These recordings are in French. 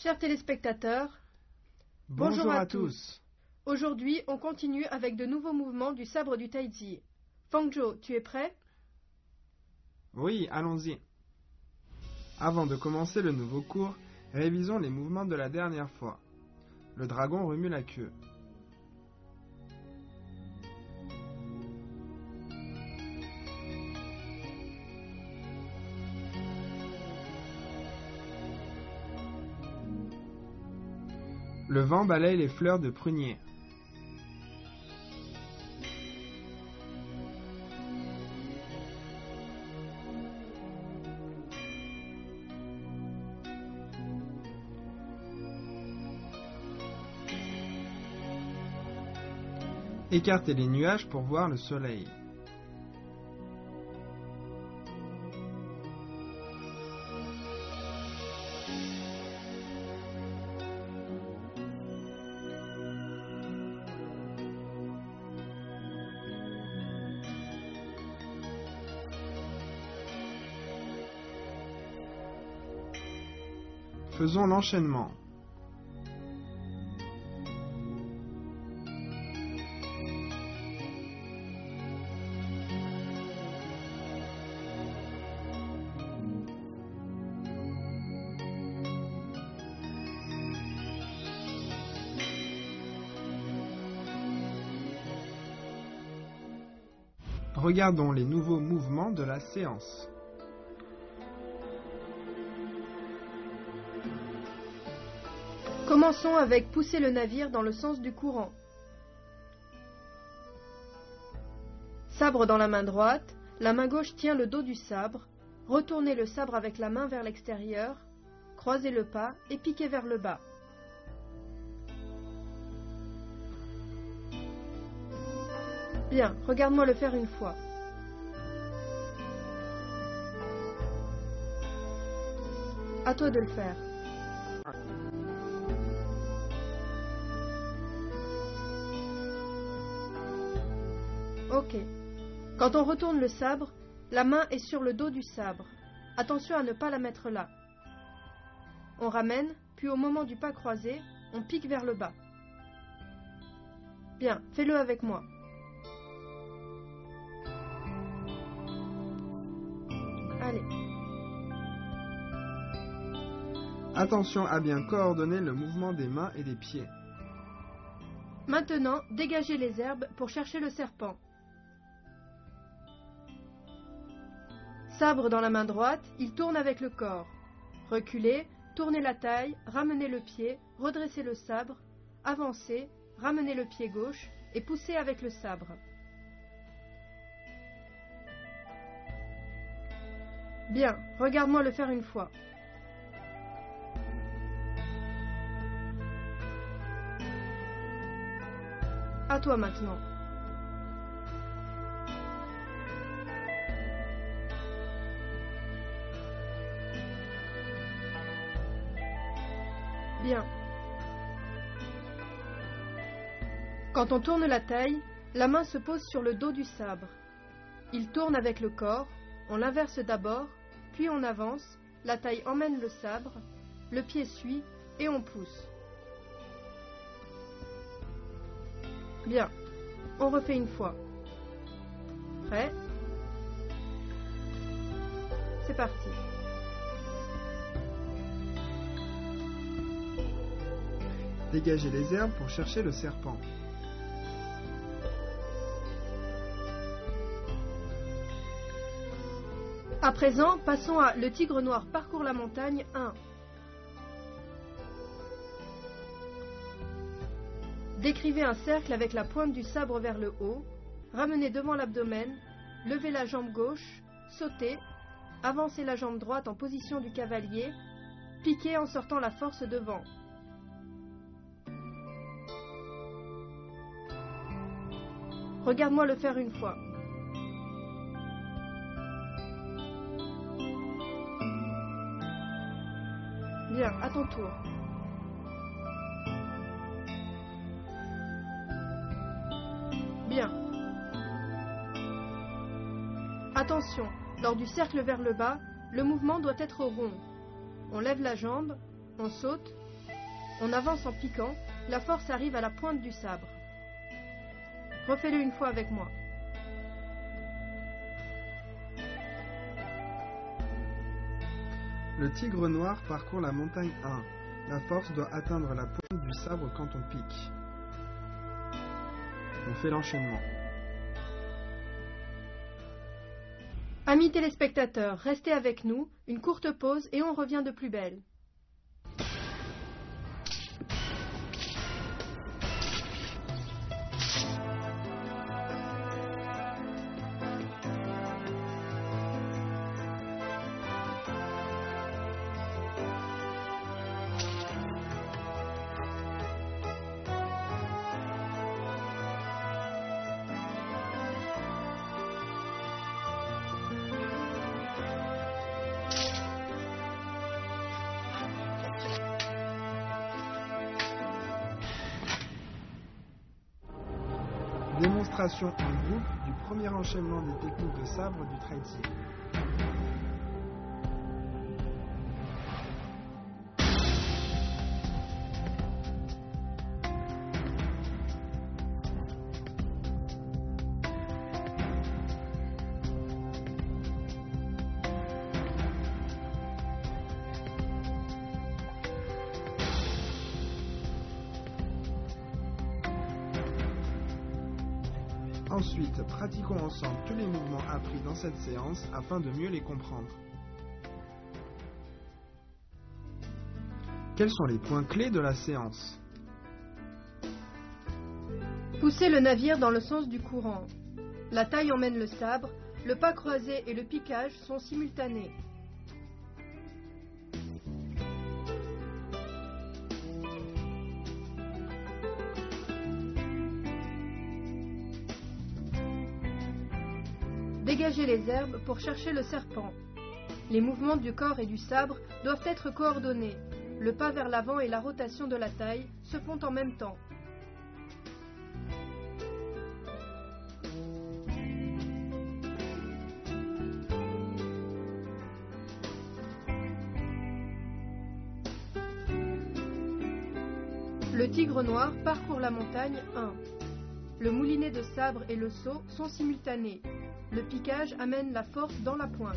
Chers téléspectateurs, Bonjour à tous. Aujourd'hui, on continue avec de nouveaux mouvements du sabre du Taiji. Fangzhou, tu es prêt? Oui, allons-y. Avant de commencer le nouveau cours, révisons les mouvements de la dernière fois. Le dragon remue la queue. Le vent balaye les fleurs de prunier. Écartez les nuages pour voir le soleil. Faisons l'enchaînement. Regardons les nouveaux mouvements de la séance. Commençons avec pousser le navire dans le sens du courant. Sabre dans la main droite, la main gauche tient le dos du sabre, retournez le sabre avec la main vers l'extérieur, croisez le pas et piquez vers le bas. Bien, regarde-moi le faire une fois. À toi de le faire. Ok. Quand on retourne le sabre, la main est sur le dos du sabre. Attention à ne pas la mettre là. On ramène, puis au moment du pas croisé, on pique vers le bas. Bien, fais-le avec moi. Allez. Attention à bien coordonner le mouvement des mains et des pieds. Maintenant, dégagez les herbes pour chercher le serpent. Sabre dans la main droite, il tourne avec le corps. Reculez, tournez la taille, ramenez le pied, redressez le sabre, avancez, ramenez le pied gauche et poussez avec le sabre. Bien, regarde-moi le faire une fois. À toi maintenant. Bien. Quand on tourne la taille, la main se pose sur le dos du sabre. Il tourne avec le corps, on l'inverse d'abord, puis on avance, la taille emmène le sabre, le pied suit et on pousse. Bien, on refait une fois. Prêt? C'est parti. Dégagez les herbes pour chercher le serpent. À présent, passons à Le tigre noir parcourt la montagne 1. Décrivez un cercle avec la pointe du sabre vers le haut, ramenez devant l'abdomen, levez la jambe gauche, sautez, avancez la jambe droite en position du cavalier, piquez en sortant la force devant. Regarde-moi le faire une fois. Bien, à ton tour. Bien. Attention, lors du cercle vers le bas, le mouvement doit être rond. On lève la jambe, on saute, On avance en piquant, la force arrive à la pointe du sabre. Refais-le une fois avec moi. Le tigre noir parcourt la montagne 1. La force doit atteindre la pointe du sabre quand on pique. On fait l'enchaînement. Amis téléspectateurs, restez avec nous, une courte pause et on revient de plus belle. Démonstration en groupe du premier enchaînement des techniques de sabre du Taiji. Ensuite, pratiquons ensemble tous les mouvements appris dans cette séance afin de mieux les comprendre. Quels sont les points clés de la séance? Poussez le navire dans le sens du courant. La taille emmène le sabre, le pas croisé et le piquage sont simultanés. Dégagez les herbes pour chercher le serpent. Les mouvements du corps et du sabre doivent être coordonnés. Le pas vers l'avant et la rotation de la taille se font en même temps. Le tigre noir parcourt la montagne 1. Le moulinet de sabre et le saut sont simultanés. Le piquage amène la force dans la pointe.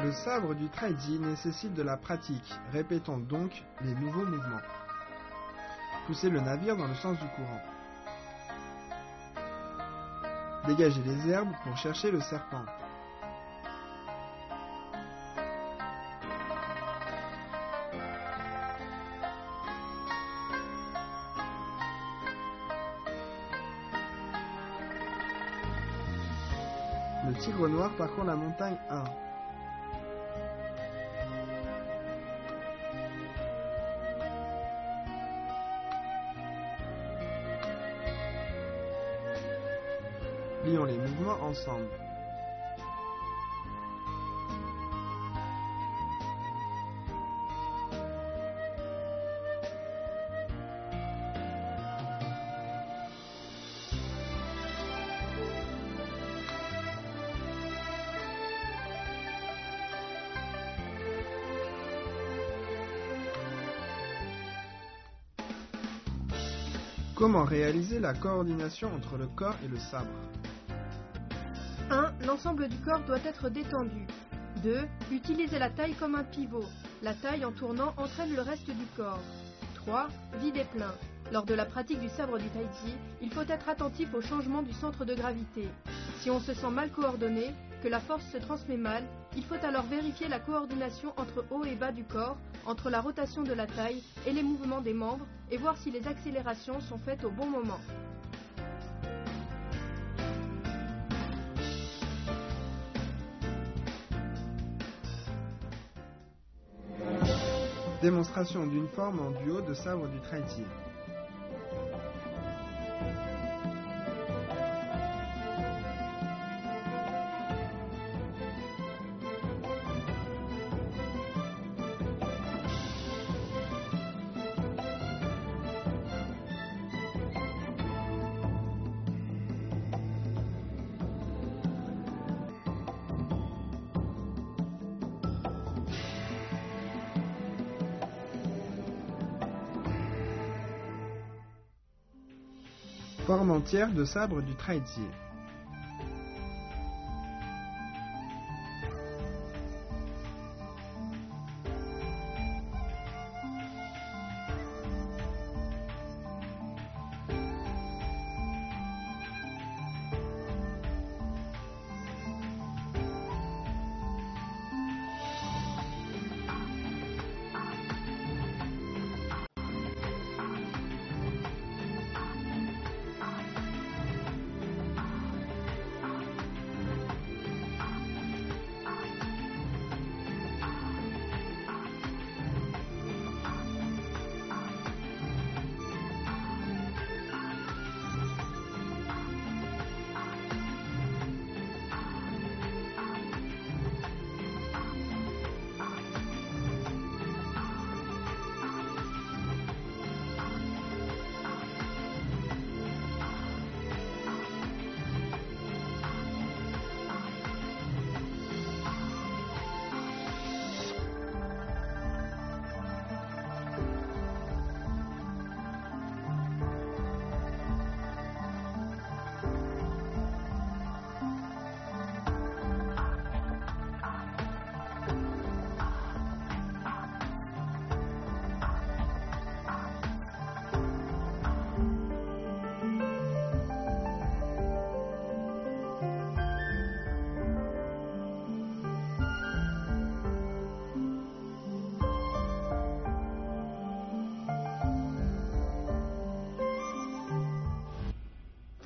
Le sabre du Taiji nécessite de la pratique, répétons donc les nouveaux mouvements. Poussez le navire dans le sens du courant. Dégagez les herbes pour chercher le serpent. Le tigre noir parcourt la montagne 1. Plions les mouvements ensemble. Comment réaliser la coordination entre le corps et le sabre? 1. L'ensemble du corps doit être détendu. 2. Utilisez la taille comme un pivot. La taille en tournant entraîne le reste du corps. 3. Vide et plein. Lors de la pratique du sabre du Taiji, il faut être attentif au changement du centre de gravité. Si on se sent mal coordonné, que la force se transmet mal, Il faut alors vérifier la coordination entre haut et bas du corps, entre la rotation de la taille et les mouvements des membres, et voir si les accélérations sont faites au bon moment. Démonstration d'une forme en duo de sabre du traitier. Forme entière de sabre du traitier.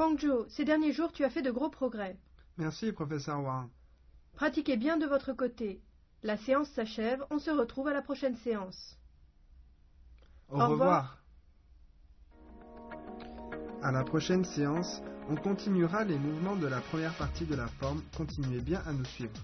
Fangzhou, ces derniers jours, tu as fait de gros progrès. Merci, professeur Wang. Pratiquez bien de votre côté. La séance s'achève, on se retrouve à la prochaine séance. Au revoir. À la prochaine séance, on continuera les mouvements de la première partie de la forme. Continuez bien à nous suivre.